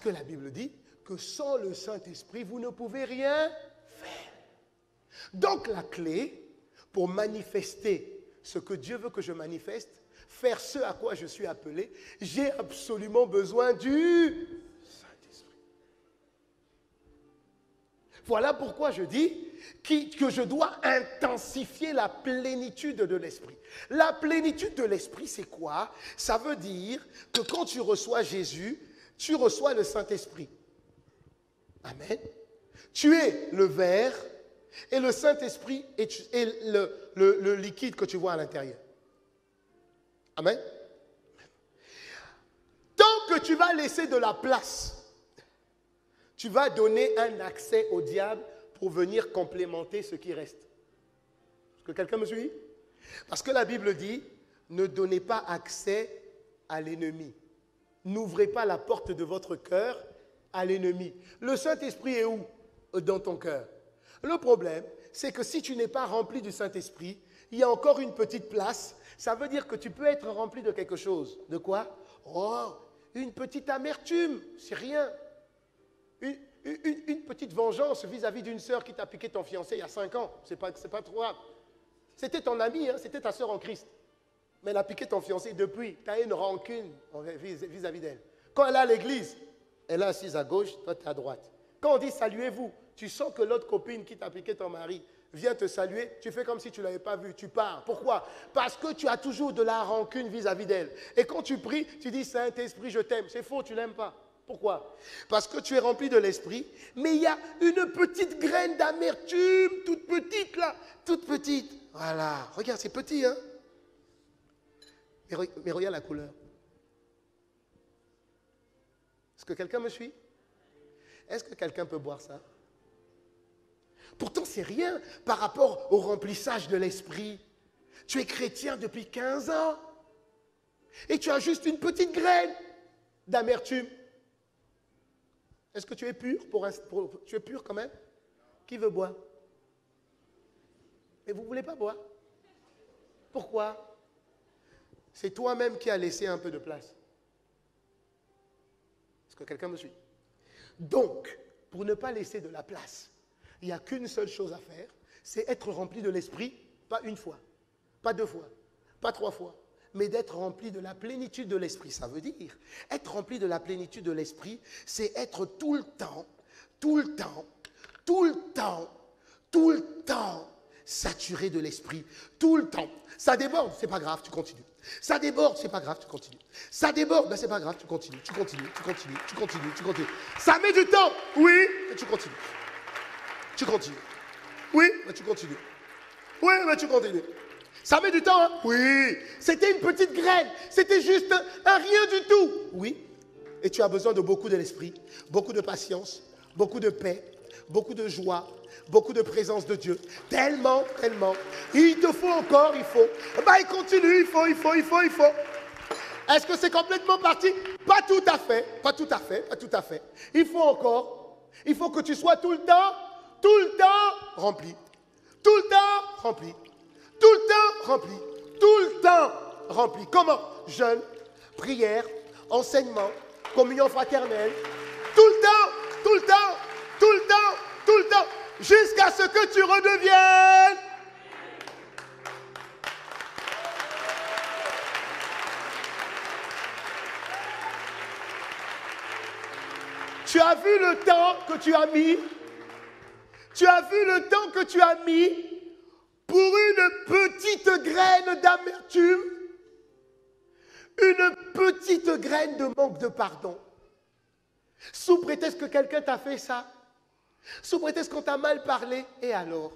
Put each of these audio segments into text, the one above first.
que la Bible dit que sans le Saint-Esprit, vous ne pouvez rien faire. Donc la clé pour manifester ce que Dieu veut que je manifeste, faire ce à quoi je suis appelé, j'ai absolument besoin du Saint-Esprit. Voilà pourquoi je dis que je dois intensifier la plénitude de l'Esprit. La plénitude de l'Esprit, c'est quoi? Ça veut dire que quand tu reçois Jésus, tu reçois le Saint-Esprit. Amen. Tu es le verre et le Saint-Esprit est le liquide que tu vois à l'intérieur. Amen. Tant que tu vas laisser de la place, tu vas donner un accès au diable pour venir complémenter ce qui reste. Est-ce que quelqu'un me suit? Parce que la Bible dit, ne donnez pas accès à l'ennemi. N'ouvrez pas la porte de votre cœur à l'ennemi. Le Saint-Esprit est où? Dans ton cœur. Le problème, c'est que si tu n'es pas rempli du Saint-Esprit, il y a encore une petite place. Ça veut dire que tu peux être rempli de quelque chose. De quoi? Oh, une petite amertume, c'est rien. Une petite vengeance vis-à-vis d'une sœur qui t'a piqué ton fiancé il y a 5 ans. C'est pas trop grave. C'était ton ami, hein, c'était ta sœur en Christ. Mais elle a piqué ton fiancé depuis. Tu as une rancune vis-à-vis d'elle. Quand elle est à l'église, elle est assise à gauche, toi tu es à droite. Quand on dit saluez-vous, tu sens que l'autre copine qui t'a piqué ton mari vient te saluer, tu fais comme si tu ne l'avais pas vu, tu pars. Pourquoi? Parce que tu as toujours de la rancune vis-à-vis d'elle. Et quand tu pries, tu dis Saint-Esprit, je t'aime. C'est faux, tu ne l'aimes pas. Pourquoi? Parce que tu es rempli de l'Esprit, mais il y a une petite graine d'amertume, toute petite là, toute petite. Voilà, regarde, c'est petit, hein? Mais regarde la couleur. Est-ce que quelqu'un me suit? Est-ce que quelqu'un peut boire ça? Pourtant, c'est rien par rapport au remplissage de l'Esprit. Tu es chrétien depuis 15 ans et tu as juste une petite graine d'amertume. Est-ce que tu es pur tu es pur quand même? Qui veut boire? Mais vous ne voulez pas boire? Pourquoi? C'est toi-même qui as laissé un peu de place. Est-ce que quelqu'un me suit? Donc, pour ne pas laisser de la place, il n'y a qu'une seule chose à faire, c'est être rempli de l'Esprit, pas une fois, pas 2 fois, pas 3 fois, mais d'être rempli de la plénitude de l'Esprit. Ça veut dire, être rempli de la plénitude de l'Esprit, c'est être tout le temps saturé de l'Esprit, tout le temps. Ça déborde, c'est pas grave, tu continues. Ça déborde, c'est pas grave, tu continues. Ça déborde, ben c'est pas grave, tu continues. Ça met du temps, oui, mais tu continues. Tu continues. Oui, mais tu continues. Oui, mais tu continues. Ça met du temps, hein? Oui. C'était une petite graine. C'était juste un rien du tout. Oui. Et tu as besoin de beaucoup de l'Esprit, beaucoup de patience, beaucoup de paix, beaucoup de joie, beaucoup de présence de Dieu. Tellement. Il te faut encore, il faut. Bah, il continue, il faut. Est-ce que c'est complètement parti? Pas tout à fait. Il faut encore. Il faut que tu sois tout le temps rempli. Tout le temps rempli. Tout le temps rempli. Tout le temps rempli. Comment? Jeûne, prière, enseignement, communion fraternelle. Tout le temps. Jusqu'à ce que tu redeviennes. Tu as vu le temps que tu as mis? Tu as vu le temps que tu as mis pour une petite graine d'amertume, une petite graine de manque de pardon. Sous prétexte que quelqu'un t'a fait ça, sous prétexte qu'on t'a mal parlé, et alors?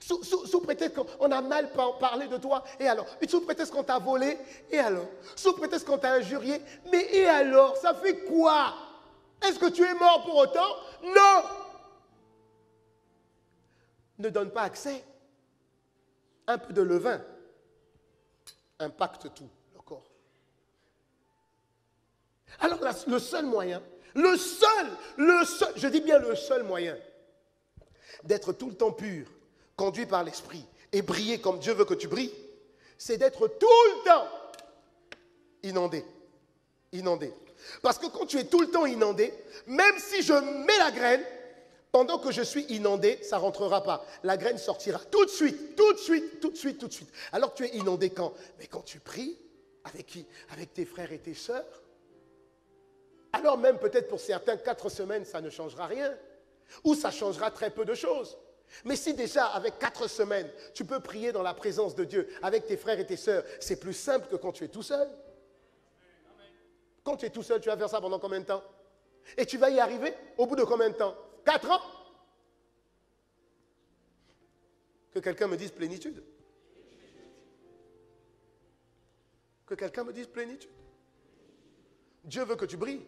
Sous prétexte qu'on a mal parlé de toi, et alors? Sous prétexte qu'on t'a volé, et alors? Sous prétexte qu'on t'a injurié, mais et alors? Ça fait quoi? Est-ce que tu es mort pour autant? Non! Ne donne pas accès. Un peu de levain impacte tout le corps. Alors le seul moyen, je dis bien le seul moyen d'être tout le temps pur, conduit par l'Esprit et briller comme Dieu veut que tu brilles, c'est d'être tout le temps inondé. Parce que quand tu es tout le temps inondé, même si je mets la graine, pendant que je suis inondé, ça ne rentrera pas. La graine sortira tout de suite, tout de suite, tout de suite, tout de suite. Alors tu es inondé quand? Mais quand tu pries, avec qui? Avec tes frères et tes sœurs. Alors même peut-être pour certains, 4 semaines, ça ne changera rien. Ou ça changera très peu de choses. Mais si déjà avec 4 semaines, tu peux prier dans la présence de Dieu avec tes frères et tes sœurs, c'est plus simple que quand tu es tout seul. Quand tu es tout seul, tu vas faire ça pendant combien de temps? Et tu vas y arriver au bout de combien de temps? 4 ans? Que quelqu'un me dise plénitude. Que quelqu'un me dise plénitude. Dieu veut que tu brilles.